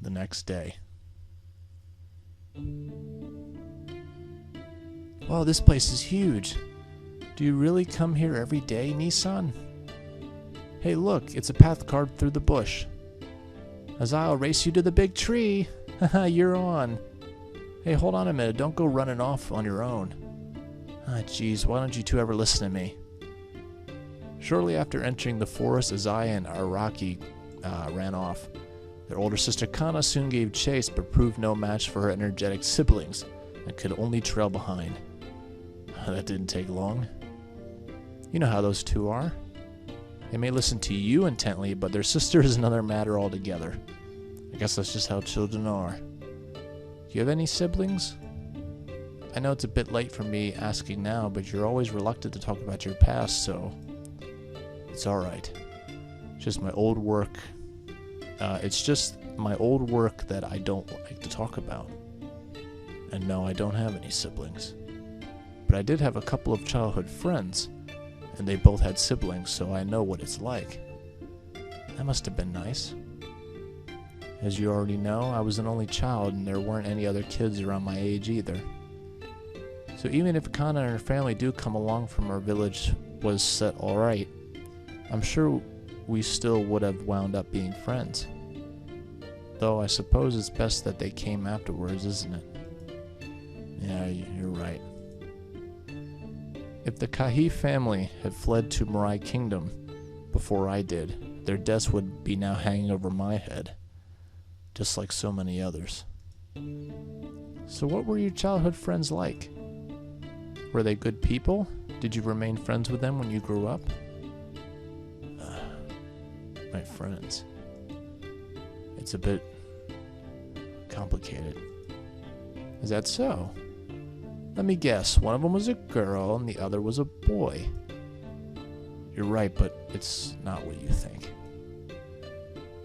the next day. Wow, this place is huge. Do you really come here every day, Nissan? Hey, look, it's a path carved through the bush. As I'll race you to the big tree. Haha, you're on. Hey, hold on a minute. Don't go running off on your own. Ah, jeez, why don't you two ever listen to me? Shortly after entering the forest, Azaya and Araki ran off. Their older sister Kana soon gave chase, but proved no match for her energetic siblings and could only trail behind. That didn't take long. You know how those two are. They may listen to you intently, but their sister is another matter altogether. I guess that's just how children are. Do you have any siblings? I know it's a bit late for me asking now, but you're always reluctant to talk about your past, so it's alright. It's just my old work. It's just my old work that I don't like to talk about. And no, I don't have any siblings. But I did have a couple of childhood friends, and they both had siblings, so I know what it's like. That must have been nice. As you already know, I was an only child, and there weren't any other kids around my age either. So even if Kana and her family do come along from our village was set alright, I'm sure we still would have wound up being friends. Though I suppose it's best that they came afterwards, isn't it? Yeah, you're right. If the Kahi family had fled to Mirai Kingdom before I did, their deaths would be now hanging over my head, just like so many others. So what were your childhood friends like? Were they good people? Did you remain friends with them when you grew up? My friends. It's a bit complicated. Is that so? Let me guess, one of them was a girl and the other was a boy. You're right, but it's not what you think.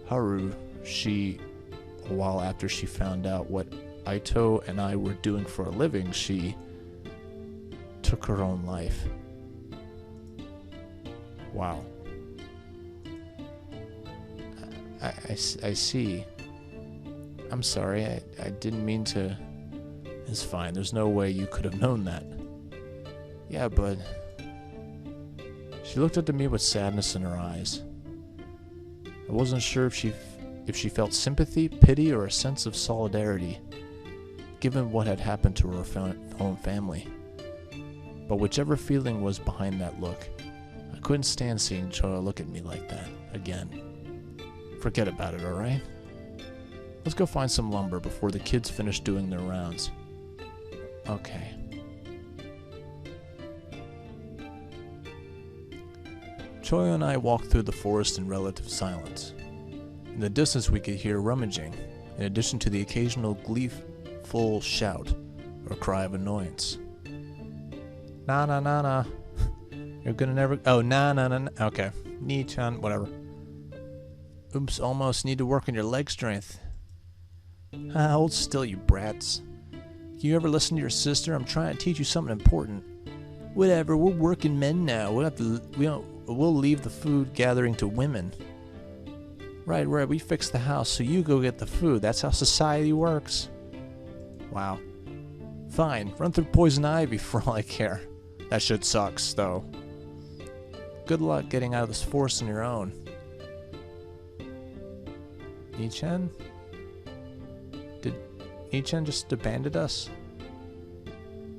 Haru, a while after she found out what Aito and I were doing for a living, she took her own life. Wow. I see. I'm sorry, I didn't mean to. It's fine, there's no way you could have known that. Yeah, but... She looked up to me with sadness in her eyes. I wasn't sure if she felt sympathy, pity, or a sense of solidarity, given what had happened to her own family. But whichever feeling was behind that look, I couldn't stand seeing Choya look at me like that again. Forget about it, alright? Let's go find some lumber before the kids finish doing their rounds. Okay. Choya and I walked through the forest in relative silence. In the distance we could hear rummaging, in addition to the occasional gleeful shout or cry of annoyance. Na na na na. You're gonna never... Oh, na na na na. Okay. Nii-chan, whatever. Oops, almost need to work on your leg strength. Hold still, you brats. Can you ever listen to your sister? I'm trying to teach you something important. Whatever, we're working men now. We'll leave the food gathering to women. Right, we fixed the house, so you go get the food. That's how society works. Wow. Fine, run through poison ivy for all I care. That shit sucks, though. Good luck getting out of this forest on your own. Nii-chan? Did Nii-chan just abandon us?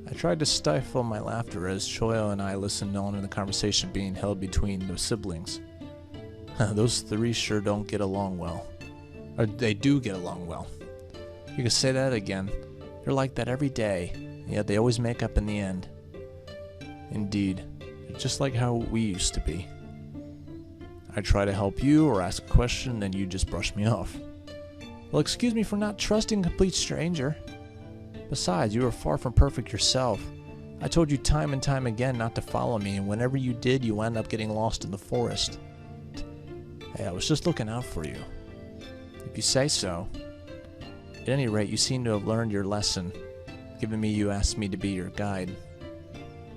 I tried to stifle my laughter as Choya and I listened on to the conversation being held between the siblings. Those three sure don't get along well. Or they do get along well. You can say that again. They're like that every day, yet they always make up in the end. Indeed, it's just like how we used to be. I try to help you or ask a question, then you just brush me off. Well, excuse me for not trusting a complete stranger. Besides, you are far from perfect yourself. I told you time and time again not to follow me, and whenever you did, you wound up getting lost in the forest. Hey, I was just looking out for you. If you say so. At any rate, you seem to have learned your lesson, given you asked me to be your guide.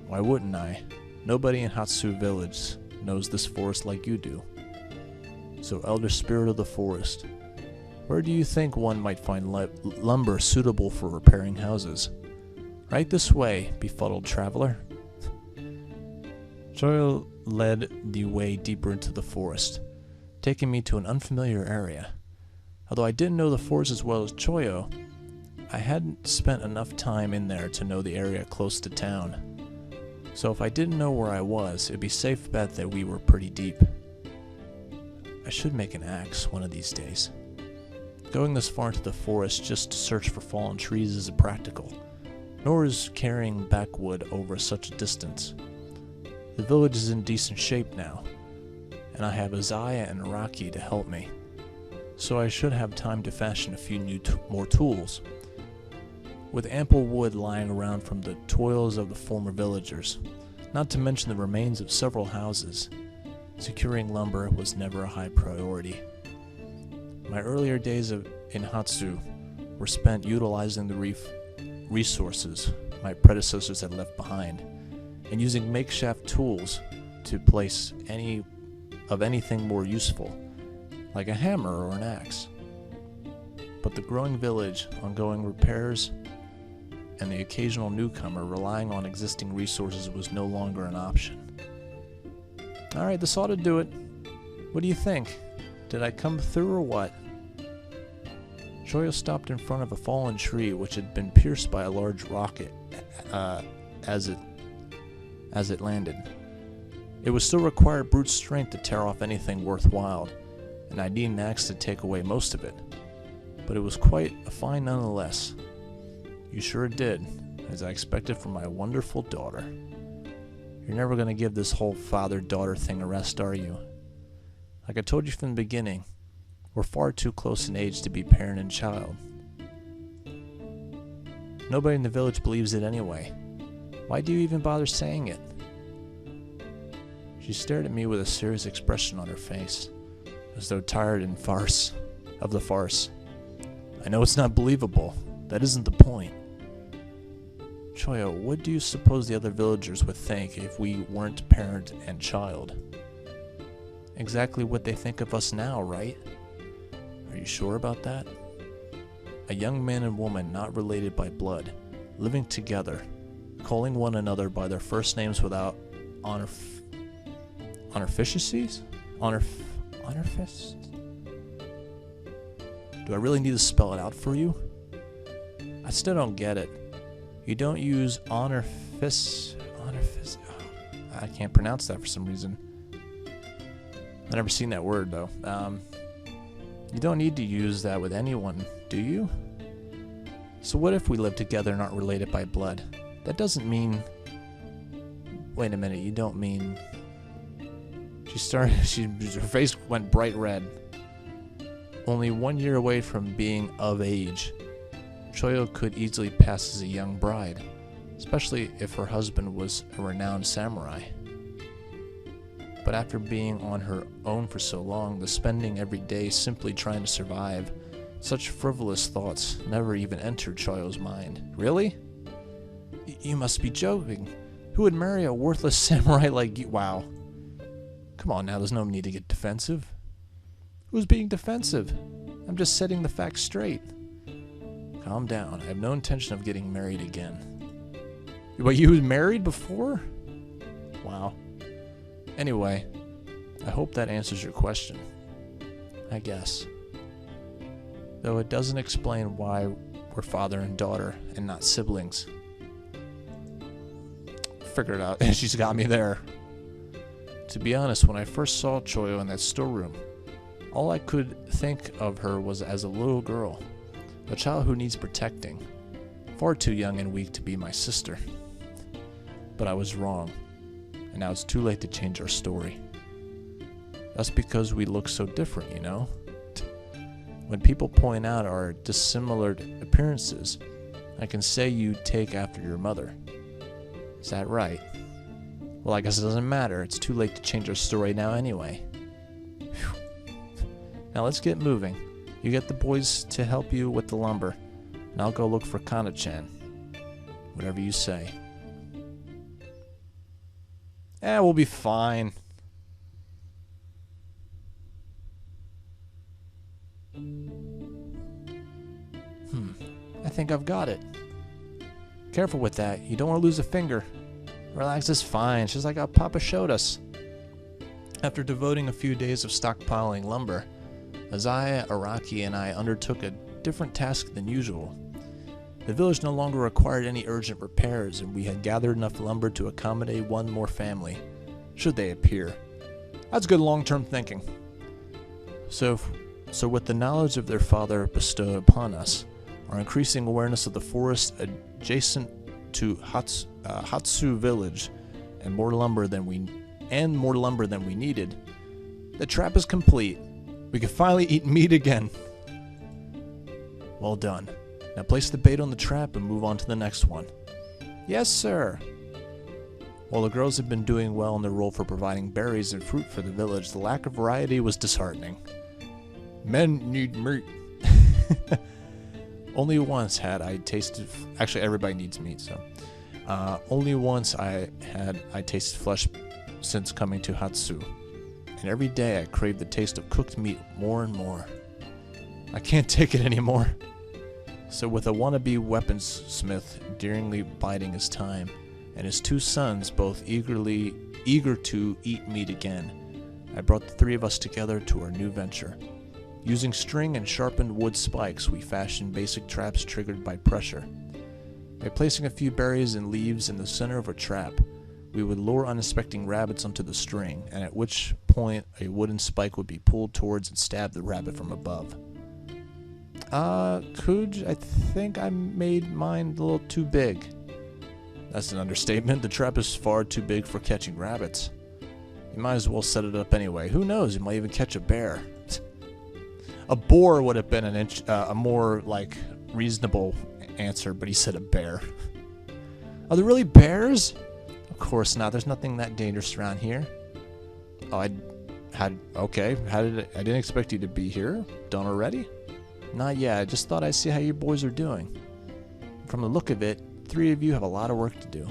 Why wouldn't I? Nobody in Hatsu Village knows this forest like you do. So, Elder Spirit of the Forest, Where do you think one might find lumber suitable for repairing houses? Right this way, befuddled traveler. Choyo led the way deeper into the forest, taking me to an unfamiliar area. Although I didn't know the forest as well as Choyo, I hadn't spent enough time in there to know the area close to town. So if I didn't know where I was, it'd be safe bet that we were pretty deep. I should make an axe one of these days. Going this far into the forest just to search for fallen trees isn't practical, nor is carrying backwood over such a distance. The village is in decent shape now, and I have Azaya and Araki to help me, so I should have time to fashion a few more tools. With ample wood lying around from the toils of the former villagers, not to mention the remains of several houses, securing lumber was never a high priority. My earlier days in Hatsu were spent utilizing the resources my predecessors had left behind, and using makeshift tools to place anything more useful, like a hammer or an axe. But the growing village, ongoing repairs, and the occasional newcomer relying on existing resources was no longer an option. Alright, this ought to do it. What do you think? Did I come through or what? Choyo stopped in front of a fallen tree which had been pierced by a large rocket as it landed. It would still require brute strength to tear off anything worthwhile, and I'd need an axe to take away most of it. But it was quite a find nonetheless. You sure did, as I expected from my wonderful daughter. You're never going to give this whole father-daughter thing a rest, are you? Like I told you from the beginning, we're far too close in age to be parent and child. Nobody in the village believes it anyway. Why do you even bother saying it? She stared at me with a serious expression on her face, as though tired of the farce. I know it's not believable. That isn't the point. Choyo, what do you suppose the other villagers would think if we weren't parent and child? Exactly what they think of us now, right? Are you sure about that? A young man and woman not related by blood, living together, calling one another by their first names without honorifices? Do I really need to spell it out for you? I still don't get it. You don't use honorifice. I can't pronounce that for some reason. I've never seen that word though. You don't need to use that with anyone, do you? So what if we live together and aren't related by blood? That doesn't mean... Wait a minute, you don't mean... Her face went bright red. Only 1 year away from being of age, Choyo could easily pass as a young bride, especially if her husband was a renowned samurai. But after being on her own for so long, the spending every day simply trying to survive, such frivolous thoughts never even entered Choyo's mind. Really? You must be joking. Who would marry a worthless samurai like you? Wow. Come on now, there's no need to get defensive. Who's being defensive? I'm just setting the facts straight. Calm down. I have no intention of getting married again. But you was married before? Wow. Anyway, I hope that answers your question. I guess. Though it doesn't explain why we're father and daughter and not siblings. Figured it out. She's got me there. To be honest, when I first saw Choyo in that storeroom, all I could think of her was as a little girl. A child who needs protecting. Far too young and weak to be my sister. But I was wrong. And now it's too late to change our story. That's because we look so different, you know? When people point out our dissimilar appearances, I can say you take after your mother. Is that right? Well, I guess it doesn't matter. It's too late to change our story now anyway. Whew. Now let's get moving. You get the boys to help you with the lumber, and I'll go look for Kana-chan. Whatever you say. We'll be fine. think I've got it. Careful with that. You don't want to lose a finger. Relax, it's fine. It's just like how Papa showed us. After devoting a few days of stockpiling lumber, Isaiah, Araki, and I undertook a different task than usual. The village no longer required any urgent repairs, and we had gathered enough lumber to accommodate one more family, should they appear. That's good long-term thinking. So with the knowledge of their father bestowed upon us, our increasing awareness of the forest adjacent to Hatsu village, and more lumber than we needed, the trap is complete. We can finally eat meat again. Well done. Now place the bait on the trap and move on to the next one. Yes, sir. While the girls had been doing well in their role for providing berries and fruit for the village, the lack of variety was disheartening. Men need meat. Only once had I tasted... Actually, everybody needs meat, so... only once I tasted flesh since coming to Hatsu. And every day I craved the taste of cooked meat more and more. I can't take it anymore. So with a wannabe weaponsmith daringly biding his time, and his two sons both eager to eat meat again, I brought the three of us together to our new venture. Using string and sharpened wood spikes, we fashioned basic traps triggered by pressure. By placing a few berries and leaves in the center of a trap, we would lure unsuspecting rabbits onto the string, and at which point a wooden spike would be pulled towards and stab the rabbit from above. Kuj, I think I made mine a little too big. That's an understatement. The trap is far too big for catching rabbits. You might as well set it up anyway. Who knows, you might even catch a bear. A boar would have been a more, reasonable answer, but he said a bear. Are there really bears? Of course not. There's nothing that dangerous around here. Oh, I didn't expect you to be here. Done already? Not yet. I just thought I'd see how you boys are doing. From the look of it, three of you have a lot of work to do.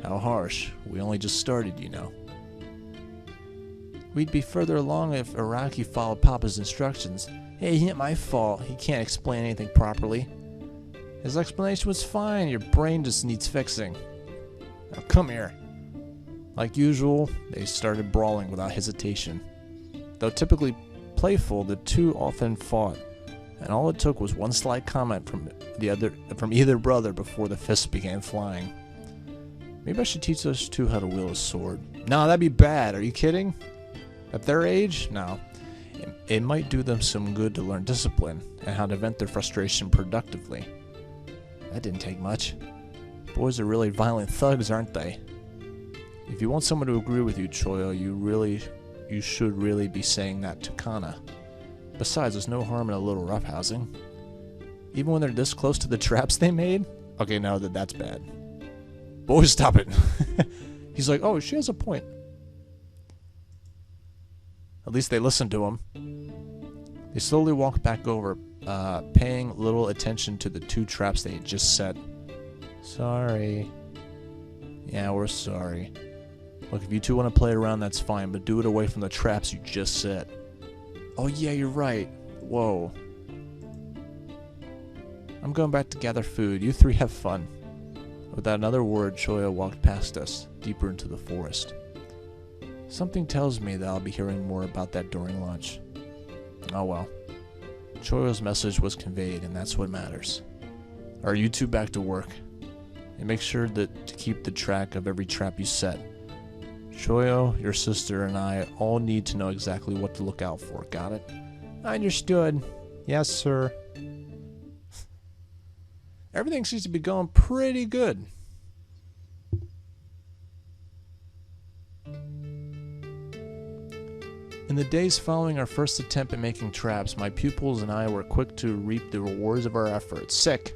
How harsh. We only just started, you know. We'd be further along if Araki followed Papa's instructions. Hey, it ain't my fault. He can't explain anything properly. His explanation was fine. Your brain just needs fixing. Now come here. Like usual, they started brawling without hesitation. Though typically playful, the two often fought, and all it took was one slight comment from either brother before the fists began flying. Maybe I should teach those two how to wield a sword. No, that'd be bad. Are you kidding? At their age? No. It might do them some good to learn discipline and how to vent their frustration productively. That didn't take much. Boys are really violent thugs, aren't they? If you want someone to agree with you, Choyo, you should really be saying that to Kana. Besides, there's no harm in a little roughhousing. Even when they're this close to the traps they made? Okay, no, that's bad. Boys, stop it. He's like, oh, she has a point. At least they listened to him. They slowly walked back over, paying little attention to the two traps they had just set. Sorry. Yeah, we're sorry. Look, if you two want to play around, that's fine, but do it away from the traps you just set. Oh yeah, you're right. Whoa. I'm going back to gather food. You three have fun. Without another word, Choyo walked past us, deeper into the forest. Something tells me that I'll be hearing more about that during lunch. Oh well. Choyo's message was conveyed, and that's what matters. Are you two back to work? And make sure to keep the track of every trap you set. Choyo, your sister, and I all need to know exactly what to look out for. Got it? Understood. Yes, sir. Everything seems to be going pretty good. In the days following our first attempt at making traps, my pupils and I were quick to reap the rewards of our efforts. Sick!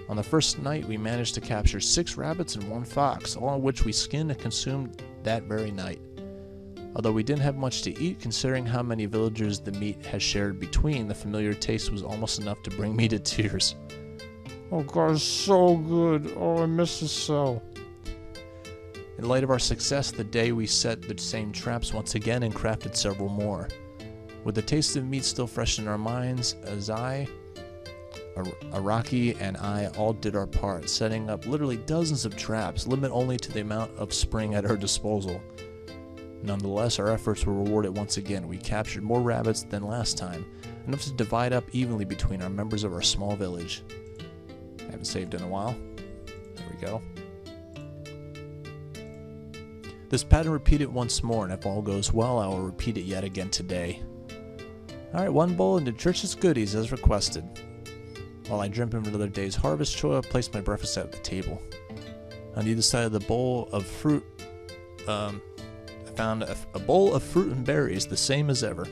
On the first night, we managed to capture 6 rabbits and 1 fox, all of which we skinned and consumed that very night. Although we didn't have much to eat, considering how many villagers the meat has shared between, the familiar taste was almost enough to bring me to tears. Oh god, it's so good. Oh, I miss it so. In light of our success, the day we set the same traps once again and crafted several more. With the taste of meat still fresh in our minds, Araki and I all did our part, setting up literally dozens of traps, limit only to the amount of spring at our disposal. Nonetheless, our efforts were rewarded once again. We captured more rabbits than last time, enough to divide up evenly between our members of our small village. I haven't saved in a while. There we go. This pattern repeated once more, and if all goes well, I will repeat it yet again today. Alright, one bowl into church's goodies as requested. While I dreamt of another day's harvest, Choya placed my breakfast at the table. On either side of the bowl of fruit, I found a bowl of fruit and berries, the same as ever.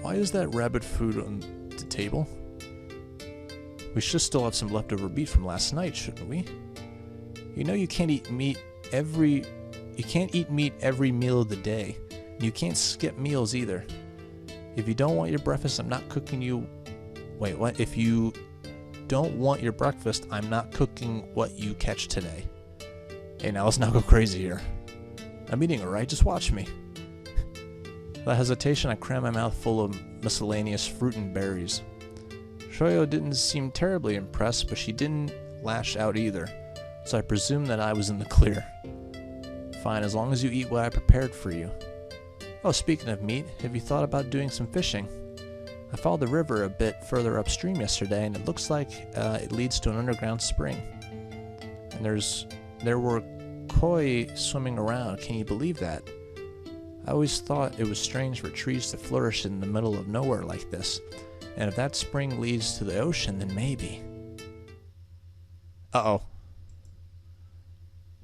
Why is that rabbit food on the table? We should still have some leftover meat from last night, shouldn't we? You know you can't eat meat every meal of the day. And you can't skip meals either. If you don't want your breakfast, I'm not cooking you... Wait, what? If you don't want your breakfast, I'm not cooking what you catch today. Hey, now let's not go crazy here. I'm eating alright, just watch me. Without hesitation, I crammed my mouth full of miscellaneous fruit and berries. Shoyo didn't seem terribly impressed, but she didn't lash out either, so I presumed that I was in the clear. Fine, as long as you eat what I prepared for you. Oh, speaking of meat, have you thought about doing some fishing? I followed the river a bit further upstream yesterday, and it looks like it leads to an underground spring. And there were koi swimming around. Can you believe that? I always thought it was strange for trees to flourish in the middle of nowhere like this. And if that spring leads to the ocean, then maybe. Uh-oh.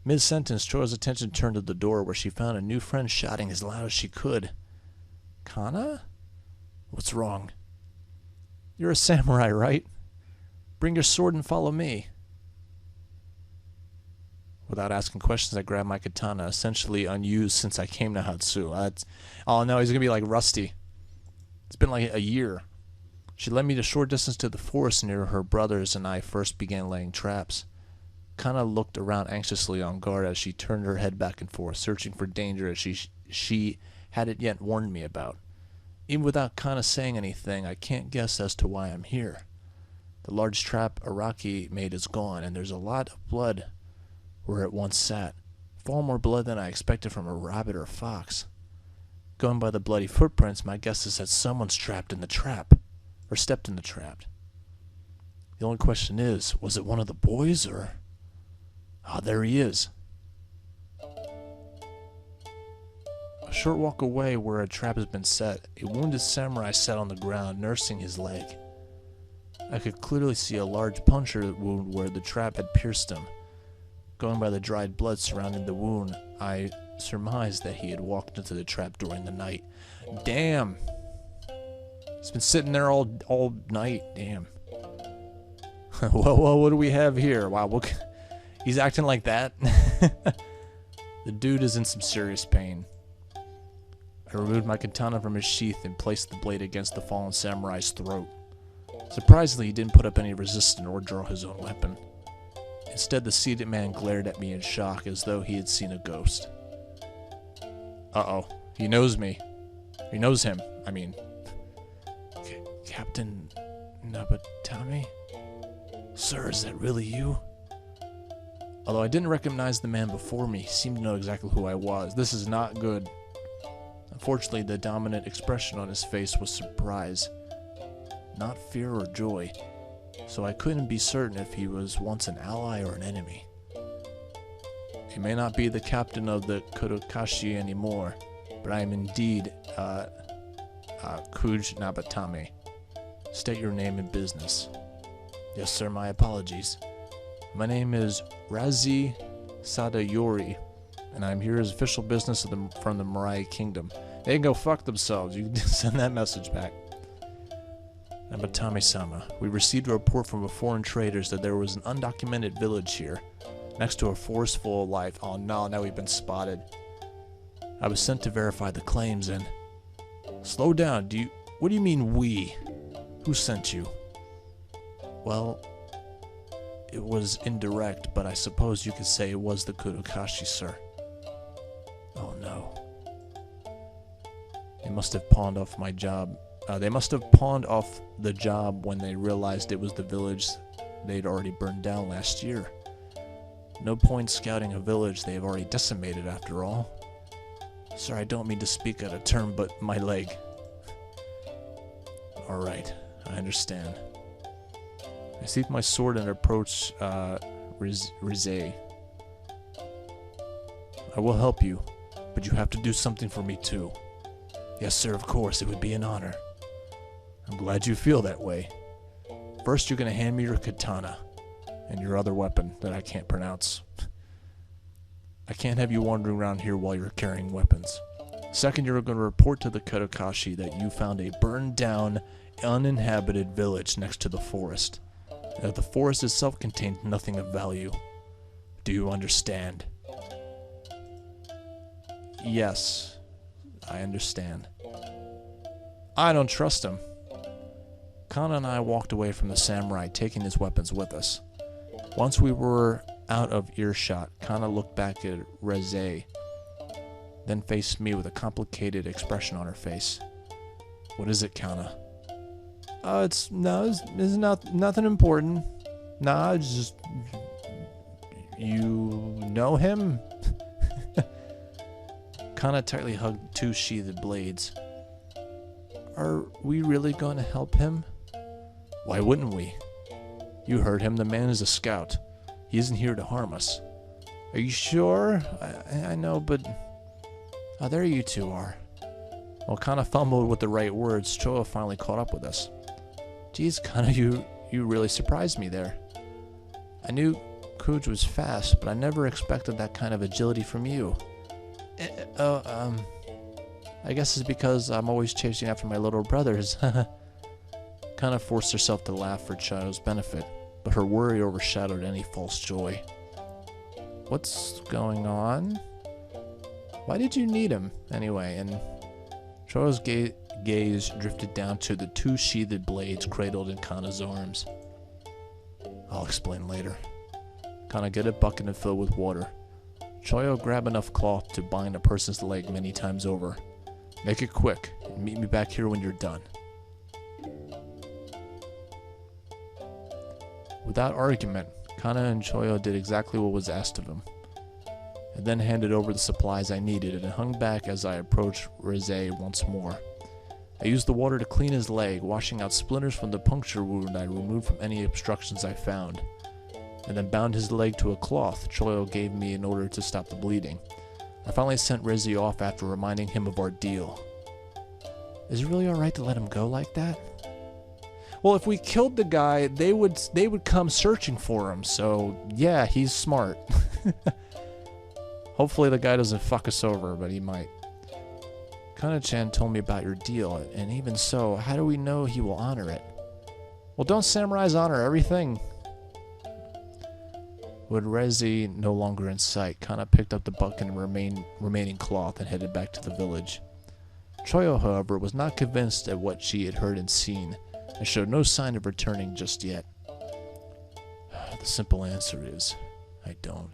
Mid-sentence, Choya's attention turned to the door where she found a new friend shouting as loud as she could. Kana? What's wrong? You're a samurai, right? Bring your sword and follow me. Without asking questions, I grabbed my katana, essentially unused since I came to Hatsu. Oh no, he's gonna be like rusty. It's been like a year. She led me a short distance to the forest near her brothers, and I first began laying traps. Kana looked around anxiously on guard as she turned her head back and forth, searching for danger as she hadn't yet warned me about. Even without Kana saying anything, I can't guess as to why I'm here. The large trap Araki made is gone, and there's a lot of blood where it once sat. Far more blood than I expected from a rabbit or a fox. Going by the bloody footprints, my guess is that someone's trapped in the trap, or stepped in the trap. The only question is, was it one of the boys, or... Ah, there he is. A short walk away where a trap has been set, a wounded samurai sat on the ground, nursing his leg. I could clearly see a large puncture wound where the trap had pierced him. Going by the dried blood surrounding the wound, I surmised that he had walked into the trap during the night. Damn! He's been sitting there all night. Damn. Well, what do we have here? Wow, he's acting like that? The dude is in some serious pain. I removed my katana from his sheath and placed the blade against the fallen samurai's throat. Surprisingly, he didn't put up any resistance or draw his own weapon. Instead, the seated man glared at me in shock as though he had seen a ghost. Uh-oh. He knows me. He knows him. I mean... Captain Nabatame? Sir, is that really you? Although I didn't recognize the man before me, he seemed to know exactly who I was. This is not good. Unfortunately, the dominant expression on his face was surprise, not fear or joy, so I couldn't be certain if he was once an ally or an enemy. He may not be the captain of the Kurokashi anymore, but I am indeed Kouichirou Nabatame. State your name and business. Yes, sir, my apologies. My name is Razi Sadayori, and I'm here as official business from the Mirai Kingdom. They can go fuck themselves. You can send that message back. Nabatame-sama, we received a report from foreign traders that there was an undocumented village here, next to a forest full of life. Oh no, now we've been spotted. I was sent to verify the claims and... Slow down, what do you mean we? Who sent you? Well, it was indirect, but I suppose you could say it was the Kurokashi, sir. Oh no. They must have pawned off my job They must have pawned off the job when they realized it was the village they'd already burned down last year. No point scouting a village they have already decimated after all. Sorry, I don't mean to speak out of turn, but my leg. Alright, I understand. I sheath my sword and approach Rizé. I will help you, but you have to do something for me too. Yes, sir, of course, it would be an honor. I'm glad you feel that way. First, you're going to hand me your katana and your other weapon that I can't pronounce. I can't have you wandering around here while you're carrying weapons. Second, you're going to report to the Kouichirou that you found a burned down, uninhabited village next to the forest. And that the forest itself contained nothing of value. Do you understand? Yes, I understand. I don't trust him. Kana and I walked away from the samurai, taking his weapons with us. Once we were out of earshot, Kana looked back at Rizé, then faced me with a complicated expression on her face. What is it, Kana? It's nothing important. Nah, it's just... You know him? Kana tightly hugged two sheathed blades. Are we really going to help him? Why wouldn't we? You heard him, the man is a scout. He isn't here to harm us. Are you sure? I know, but... Oh, there you two are. While Kana fumbled with the right words, Choyo finally caught up with us. Geez, Kana, you really surprised me there. I knew Kouj was fast, but I never expected that kind of agility from you. I guess it's because I'm always chasing after my little brothers. Kana forced herself to laugh for Choyo's benefit, but her worry overshadowed any false joy. What's going on? Why did you need him, anyway? And Choyo's gaze drifted down to the two sheathed blades cradled in Kana's arms. I'll explain later. Kana, get a bucket and fill it with water. Choyo, grab enough cloth to bind a person's leg many times over. Make it quick, and meet me back here when you're done. Without argument, Kana and Choyo did exactly what was asked of him, and then handed over the supplies I needed and hung back as I approached Rizé once more. I used the water to clean his leg, washing out splinters from the puncture wound I removed from any obstructions I found, and then bound his leg to a cloth Choyo gave me in order to stop the bleeding. I finally sent Rizé off after reminding him of our deal. Is it really alright to let him go like that? Well, if we killed the guy, they would come searching for him, so yeah, he's smart. Hopefully the guy doesn't fuck us over, but he might. Kana-chan told me about your deal, and even so, how do we know he will honor it? Well, don't samurais honor everything? With Rizé no longer in sight, Kana picked up the bucket and remaining cloth and headed back to the village. Choyo, however, was not convinced at what she had heard and seen, and showed no sign of returning just yet. The simple answer is, I don't.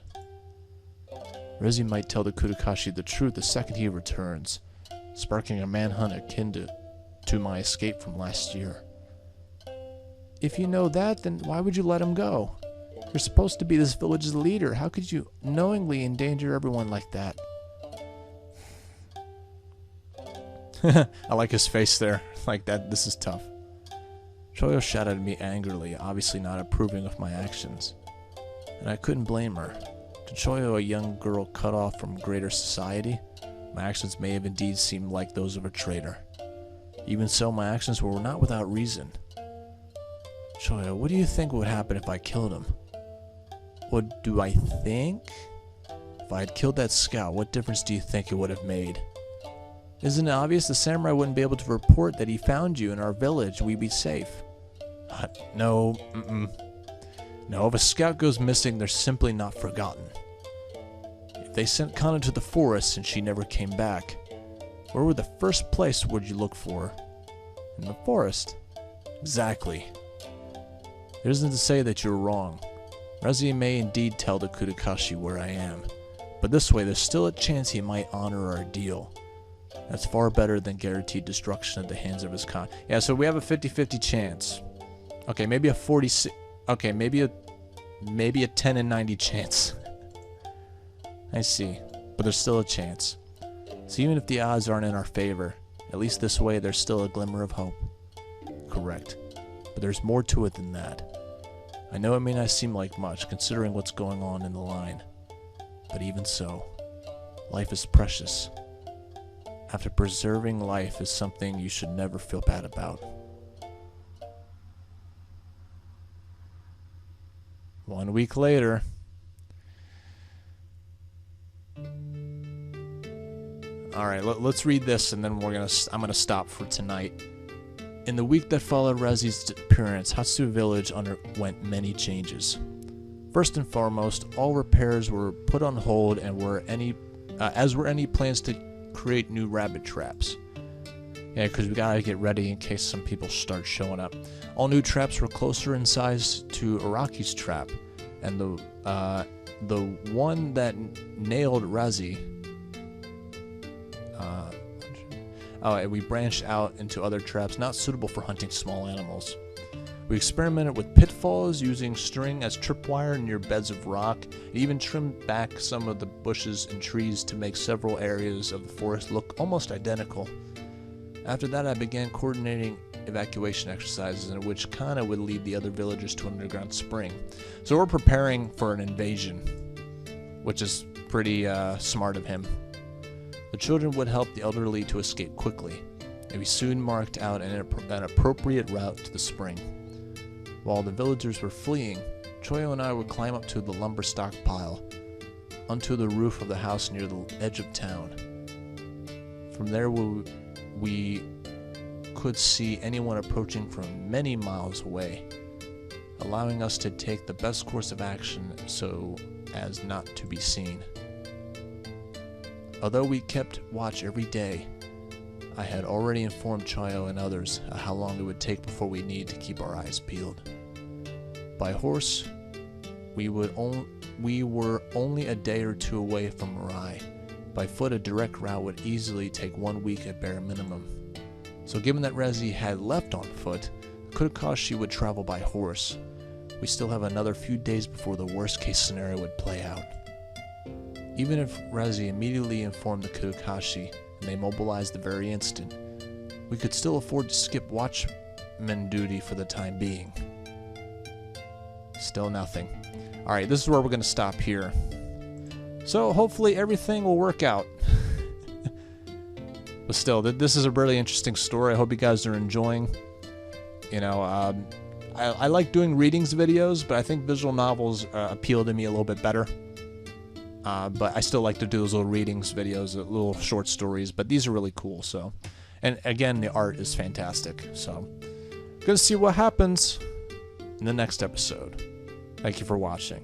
Rizé might tell the Kouichirou the truth the second he returns, sparking a manhunt akin to my escape from last year. If you know that, then why would you let him go? You're supposed to be this village's leader. How could you knowingly endanger everyone like that? I like his face there. Like that, this is tough. Choyo shouted at me angrily, obviously not approving of my actions. And I couldn't blame her. To Choyo, a young girl cut off from greater society, my actions may have indeed seemed like those of a traitor. Even so, my actions were not without reason. Choyo, what do you think would happen if I killed him? What do I think? If I had killed that scout, what difference do you think it would have made? Isn't it obvious the samurai wouldn't be able to report that he found you in our village? We'd be safe. No, No, if a scout goes missing, they're simply not forgotten. If they sent Kana to the forest and she never came back, where would the first place would you look for? In the forest. Exactly. It isn't to say that you're wrong. Rizé may indeed tell the Kouichirou where I am, but this way there's still a chance he might honor our deal. That's far better than guaranteed destruction at the hands of his con. Yeah, so we have a 50-50 chance. Okay, maybe a 46. Okay, maybe a 10 in 90 chance. I see, but there's still a chance. So even if the odds aren't in our favor, at least this way there's still a glimmer of hope. Correct. But there's more to it than that. I know it may not seem like much, considering what's going on in the line. But even so, life is precious. After preserving life is something you should never feel bad about. 1 week later. Alright, let's read this and then I'm gonna stop for tonight. In the week that followed Rezi's disappearance, Hatsu Village underwent many changes. First and foremost, all repairs were put on hold and as were any plans to create new rabbit traps. Yeah, because we gotta get ready in case some people start showing up. All new traps were closer in size to Araki's trap, and the one that nailed Rezi. And we branched out into other traps not suitable for hunting small animals. We experimented with pitfalls using string as tripwire near beds of rock, and even trimmed back some of the bushes and trees to make several areas of the forest look almost identical. After that, I began coordinating evacuation exercises in which Kana would lead the other villagers to an underground spring. So we're preparing for an invasion, which is pretty smart of him. The children would help the elderly to escape quickly, and we soon marked out an appropriate route to the spring. While the villagers were fleeing, Choyo and I would climb up to the lumber stockpile, onto the roof of the house near the edge of town. From there we could see anyone approaching from many miles away, allowing us to take the best course of action so as not to be seen. Although we kept watch every day, I had already informed Choyo and others how long it would take before we need to keep our eyes peeled. By horse, we were only a day or two away from Mirai. By foot, a direct route would easily take 1 week at bare minimum. So given that Rezi had left on foot, it could cause she would travel by horse. We still have another few days before the worst case scenario would play out. Even if Rezi immediately informed the Kouichirou and they mobilized the very instant, we could still afford to skip watchman duty for the time being. Still nothing. Alright, this is where we're going to stop here. So hopefully everything will work out. But still, this is a really interesting story. I hope you guys are enjoying. You know, I like doing readings videos, but I think visual novels appeal to me a little bit better. But I still like to do those little readings videos, little short stories, but these are really cool, so. And again, the art is fantastic, so. Gonna see what happens in the next episode. Thank you for watching.